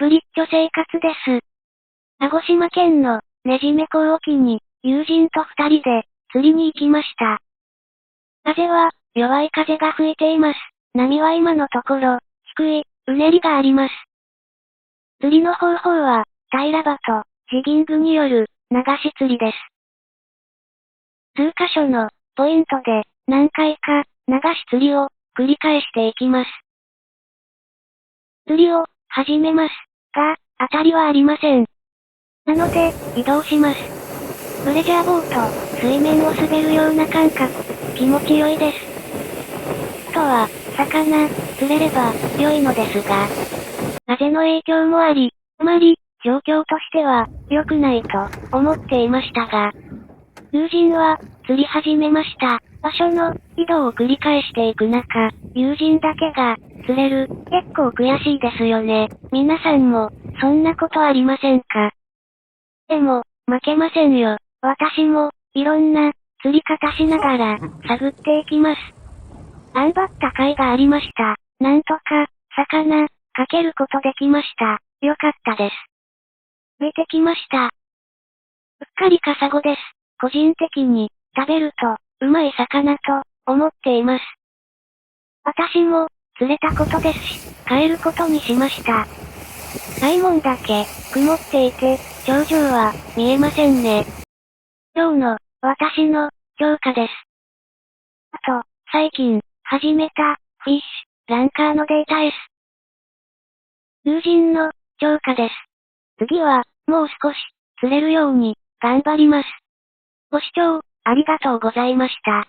プリッチョ生活です。鹿児島県のねじめ港沖に友人と二人で釣りに行きました。風は弱い風が吹いています。波は今のところ低い、うねりがあります。釣りの方法は平場とジギングによる流し釣りです。数箇所のポイントで何回か流し釣りを繰り返していきます。釣りを始めますが、当たりはありません。なので、移動します。プレジャーボート、水面を滑るような感覚、気持ち良いです。あとは、魚、釣れれば良いのですが、風の影響もあり、あまり状況としては良くないと思っていましたが、友人は釣り始めました。場所の移動を繰り返していく中、友人だけが釣れる。結構悔しいですよね。皆さんもそんなことありませんか？でも、負けませんよ。私もいろんな釣り方しながら探っていきます。頑張った甲斐がありました。なんとか魚かけることできました。よかったです。浮いてきました。うっかりカサゴです。個人的に食べるとうまい魚と思っています。私も釣れたことですし、帰ることにしました。大門だけ曇っていて、頂上は見えませんね。今日の私の評価です。あと、最近始めたフィッシュランカーのデータです。友人の評価です。次はもう少し釣れるように頑張ります。ご視聴ありがとうございました。